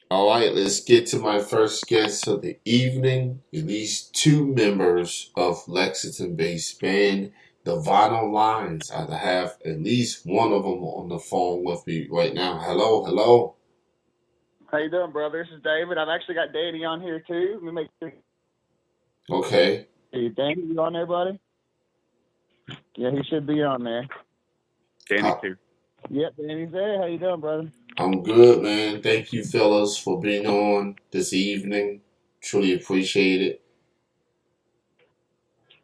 All right, let's get to my first guest of the evening. At least two members of Lexington-based band, the Vinyl Lines. I have at least one of them on the phone with me right now. Hello, hello. How you doing, brother? This is David. I've actually got Danny on here too. Let me make sure. Okay. Hey, Danny, you on there, buddy? Yeah, he should be on there. Danny's How, here. Yep, Danny's there. How you doing, brother? I'm good, man. Thank you, fellas, for being on this evening. Truly appreciate it.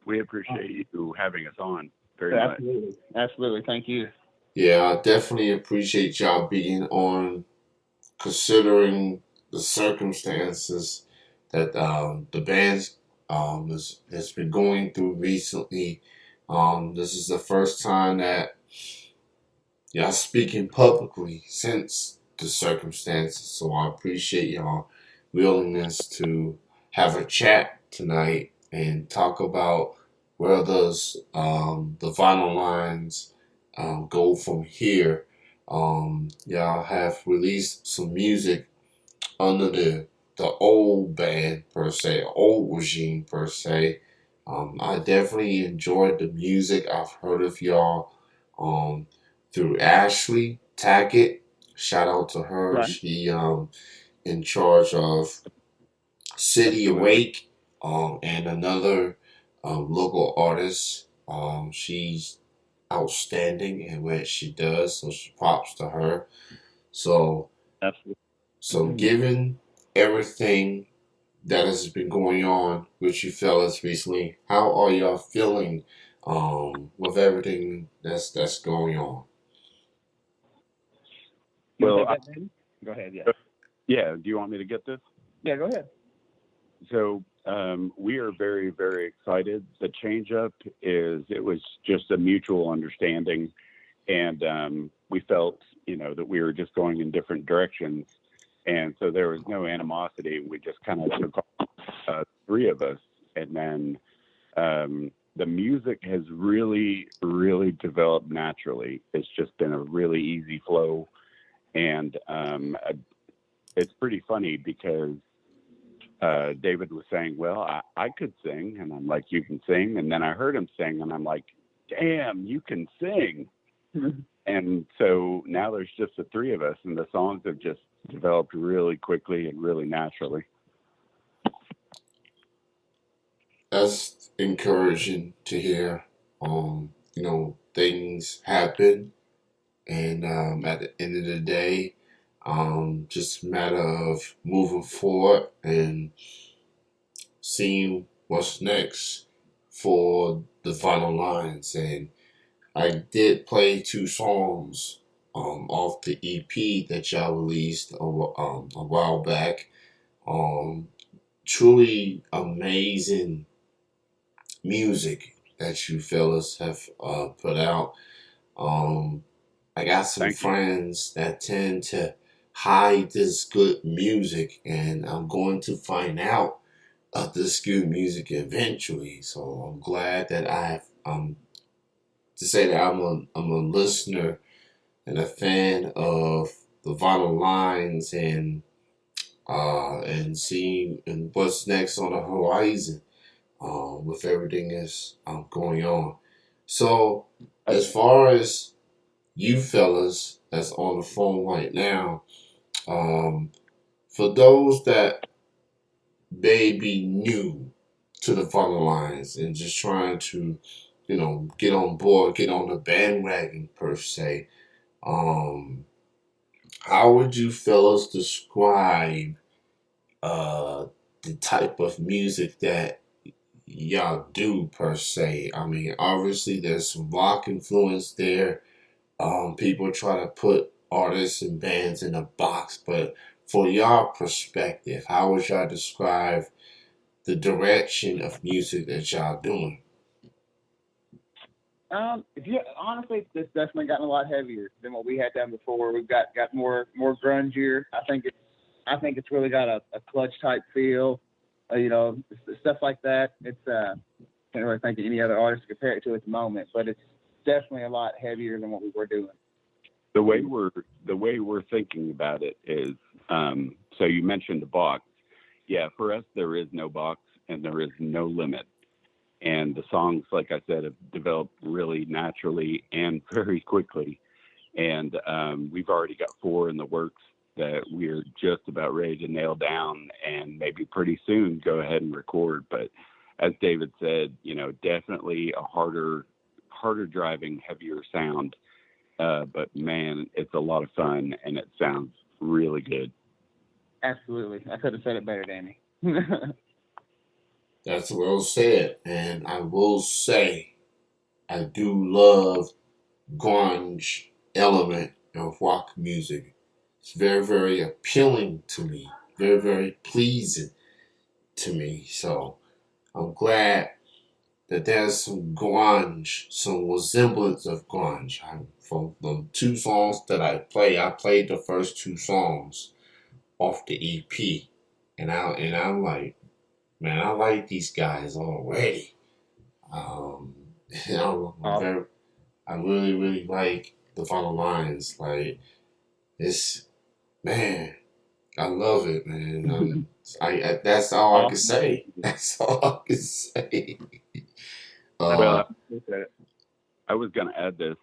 We appreciate you having us on very much. Absolutely, absolutely. Thank you. Yeah, I definitely appreciate y'all being on, considering the circumstances that the band has been going through recently. This is the first time that y'all speaking publicly since the circumstances, so I appreciate y'all willingness to have a chat tonight and talk about where does the vinyl lines go from here. Y'all have released some music under the old band per se, old regime per se. I definitely enjoyed the music. I've heard of y'all um, through Ashley Tackett. Shout out to her. Right. She in charge of City Absolutely. Awake and another local artist. She's outstanding in what she does, so she props to her. So so Absolutely. given everything that has been going on with you fellas recently, how are y'all feeling with everything that's going on? You want to Well, take that, Danny? Go ahead. Yeah. yeah, do you want me to get this? Yeah. Go ahead. So we are very, very excited. The change up it was just a mutual understanding. And we felt, that we were just going in different directions. And so there was no animosity. We just kind of took three of us. And then the music has really, really developed naturally. It's just been a really easy flow. And it's pretty funny because David was saying, well, I could sing. And I'm like, you can sing. And then I heard him sing, and I'm like, damn, you can sing. And so now there's just the three of us, and the songs have just developed really quickly and really naturally. That's encouraging to hear. Things happen, and at the end of the day, just a matter of moving forward and seeing what's next for the final lines. And I did play two songs off the EP that y'all released a while back. Um, Truly amazing music that you fellas have put out. Um, I got some Thank you. friends that tend to hide this good music, and I'm going to find out of this good music eventually. So I'm glad that to say that I'm a listener and a fan of the vinyl lines and seeing and what's next on the horizon with everything that's going on. So as far as you fellas that's on the phone right now, um, for those that may be new to the vinyl lines and just trying to, get on board, get on the bandwagon per se, um, how would you fellas describe uh, the type of music that y'all do per se? I mean, obviously there's some rock influence there. People try to put artists and bands in a box, but for y'all perspective, how would y'all describe the direction of music that y'all doing? If you honestly, it's definitely gotten a lot heavier than what we had done before. We've got more grungier. I think it's really got a clutch type feel. Stuff like that. It's can't really think of any other artist to compare it to at the moment, but it's definitely a lot heavier than what we were doing. The way we're thinking about it is So you mentioned the box. Yeah, for us, there is no box and there is no limit. And the songs, like I said, have developed really naturally and very quickly. And we've already got four in the works that we're just about ready to nail down and maybe pretty soon go ahead and record. But as David said, definitely a harder driving, heavier sound. But man, it's a lot of fun and it sounds really good. Absolutely. I could have said it better, Danny. That's well said. And I will say, I do love grunge element of rock music. It's very, very appealing to me. Very, very pleasing to me. So I'm glad that there's some grunge, some resemblance of grunge. From the two songs that I played the first two songs off the EP, I'm like, man, I like these guys already. Um, I'm Awesome. very, I really, really like the final lines. Like it's, man, I love it, man. That's all I can Awesome. say. That's all I can say. Well, Uh, I was going to add this.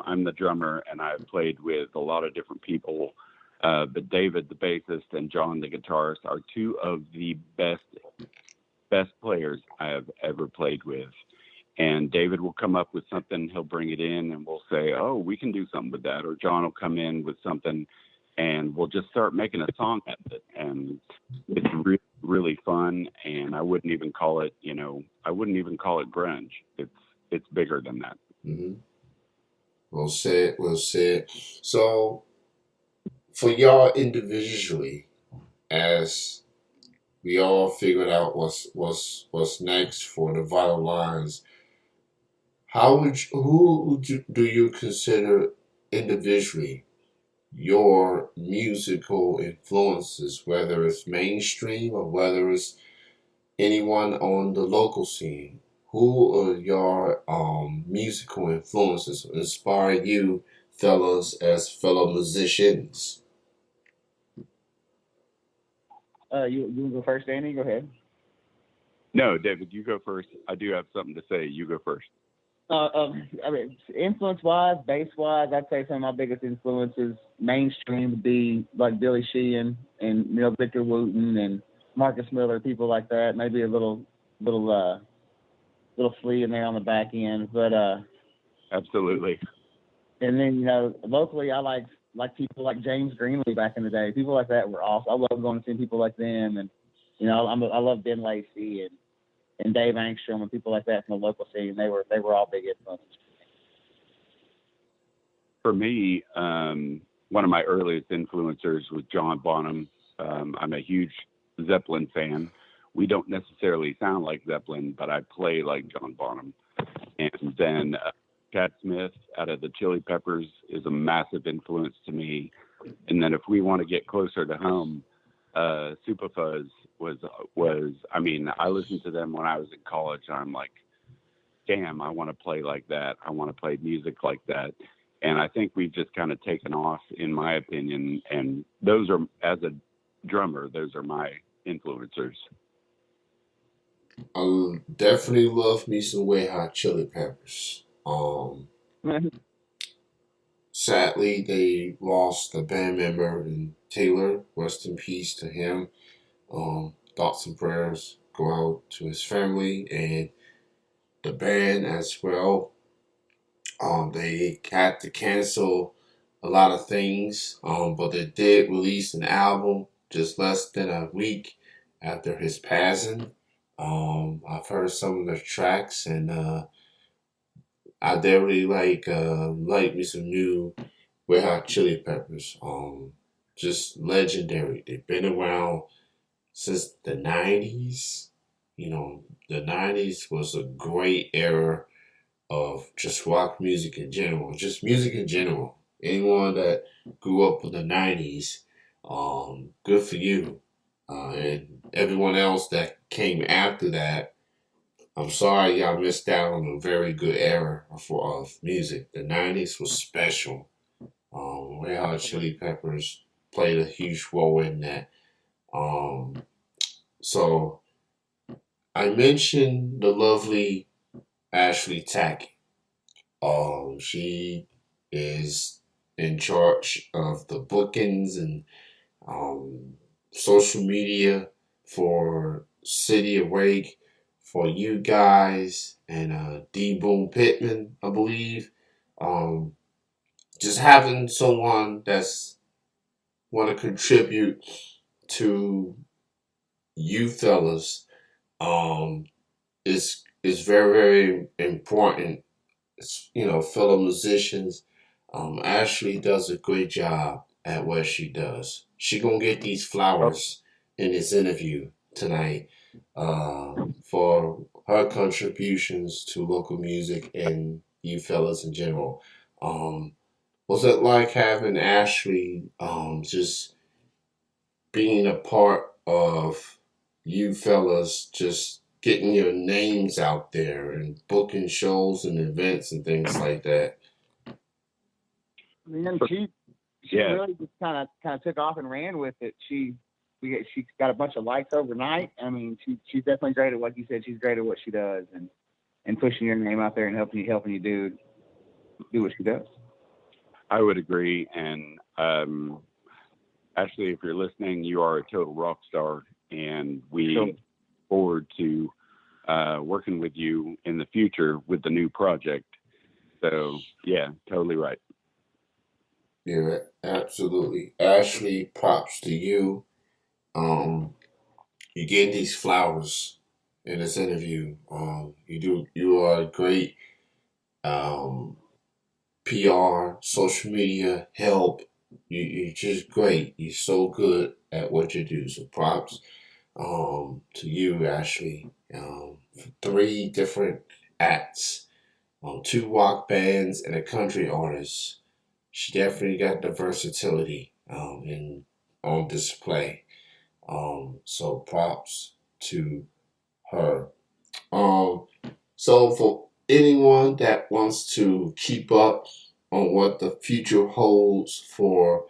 I'm the drummer and I've played with a lot of different people. But David, the bassist, and John, the guitarist, are two of the best players I have ever played with. And David will come up with something, he'll bring it in, and we'll say, "Oh, we can do something with that." Or John will come in with something, and we'll just start making a song out of it. And it's really fun. And I wouldn't even call it, grunge. It's bigger than that. mhm. Well said, well said. So, for y'all individually, as we all figured out what's next for the vital lines, do you consider individually your musical influences, whether it's mainstream or whether it's anyone on the local scene? Who are your musical influences inspire you, fellas, as fellow musicians? You want to go first, Danny? Go ahead. No, David, you go first. I do have something to say. You go first. I mean, influence-wise, bass-wise, I'd say some of my biggest influences mainstream would be like Billy Sheehan and Victor Wooten and Marcus Miller, people like that. Maybe a little flea in there on the back end, but Absolutely. and then locally I like people like James Greenlee back in the day. People like that were awesome. I love going to see people like them, and I love Ben Lacey and Dave Angstrom and people like that from the local scene. They were all big influences. For me, one of my earliest influencers was John Bonham. I'm a huge Zeppelin fan. We don't necessarily sound like Zeppelin, but I play like John Bonham. And then Chad Smith out of the Chili Peppers is a massive influence to me. And then if we want to get closer to home, Superfuzz I listened to them when I was in college. And I'm like, damn, I want to play like that. I want to play music like that. And I think we've just kind of taken off, in my opinion. And those are, as a drummer, those are my influencers. I definitely love me some Red Hot Chili Peppers. Sadly, they lost a band member in Taylor. Rest in peace to him. Thoughts and prayers go out to his family and the band as well. They had to cancel a lot of things, but they did release an album just less than a week after his passing. I've heard some of the tracks, and I definitely like me some new Red Hot Chili Peppers. Just legendary. They've been around since the '90s. The '90s was a great era of just rock music in general, just music in general. Anyone that grew up in the '90s, good for you. And everyone else that came after that, I'm sorry y'all missed out on a very good era of music. The '90s was special. Red Hot Chili Peppers played a huge role in that. Um, so I mentioned the lovely Ashley Tackett. She is in charge of the bookings and um, social media for City Awake for you guys and D Boom Pittman, I believe. Um, just having someone that's want to contribute to you fellas um, is very very important. Fellow musicians. Ashley does a great job at what she does. She gonna get these Oh, flowers in this interview tonight for her contributions to local music and you fellas in general. Um, was it like having Ashley just being a part of you fellas just getting your names out there and booking shows and events and things like that? And she yeah. really just kind of took off and ran with it. She got a bunch of likes overnight. I mean, she's definitely great at what you said. She's great at what she does, and pushing your name out there and helping you do what she does. I would agree. And Ashley, if you're listening, you are a total rock star, and we So look forward to working with you in the future with the new project. So, yeah, totally right. Yeah, absolutely. Ashley, props to you. Um, you get these flowers in this interview. You are a great um, PR, social media help. You're just great. You're so good at what you do. So props to you, Ashley. For three different acts, two rock bands, and a country artist. She definitely got the versatility in on display. So props to her. Um, so for anyone that wants to keep up on what the future holds for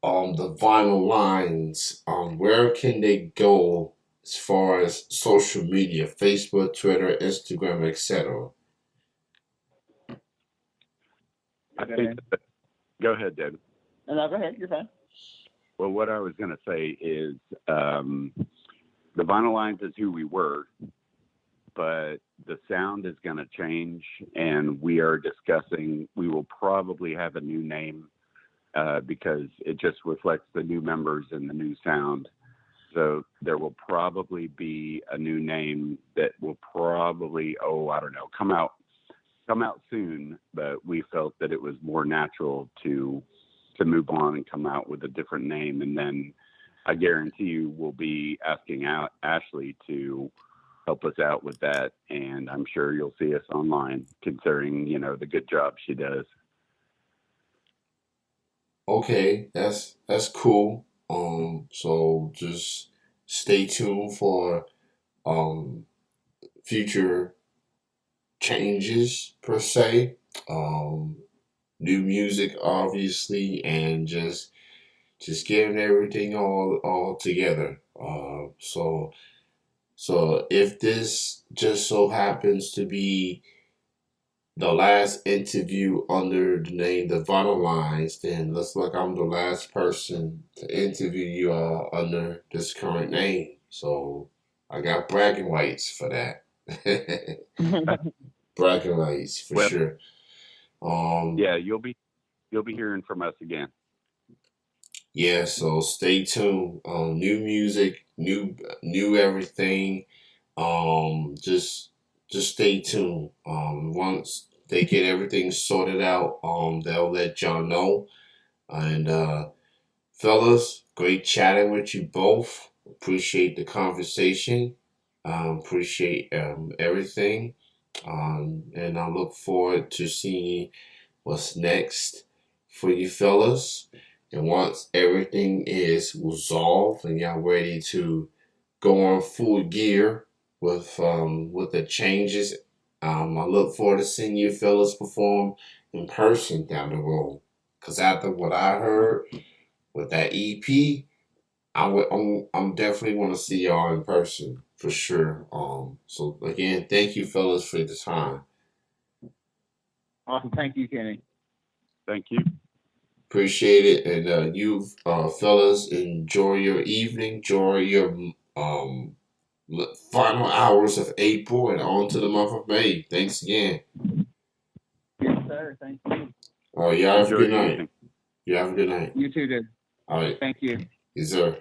the vinyl lines, where can they go as far as social media, Facebook, Twitter, Instagram, etc.? I okay, think, man. go ahead, David. No, go ahead. You're fine. Well, what I was going to say is the Vinyl Lines is who we were, but the sound is going to change, and we are discussing, we will probably have a new name because it just reflects the new members and the new sound. So there will probably be a new name that will probably, oh, I don't know, come out soon. But we felt that it was more natural to move on and come out with a different name, and then I guarantee you we'll be asking out Ashley to help us out with that, and I'm sure you'll see us online, considering the good job she does. Okay, that's cool. So just stay tuned for um future changes per se. Um, New music, obviously, and just getting everything all together. So if this just so happens to be the last interview under the name The Vital Lines, then looks like I'm the last person to interview you all under this current name. So I got bragging rights for that. Bragging rights for Well, sure. Um, yeah, you'll be hearing from us again. yeah, so stay tuned. New music, new everything. Just stay tuned. Once they get everything sorted out, they'll let y'all know. And fellas, great chatting with you both. Appreciate the conversation. Appreciate everything. And I look forward to seeing what's next for you fellas. And once everything is resolved and y'all ready to go on full gear with the changes, I look forward to seeing you fellas perform in person down the road. Cause after what I heard with that EP, I'm definitely want to see y'all in person for sure. So again, thank you fellas for the time. Awesome. Thank you, Kenny. Thank you. Appreciate it, and you fellas enjoy your evening, enjoy your um final hours of April and on to the month of May. Thanks again. Yes, sir. Thank you. All right, y'all have a Enjoy good your night. evening. You have a good night. You too, dude. All right, Thank you. yes sir.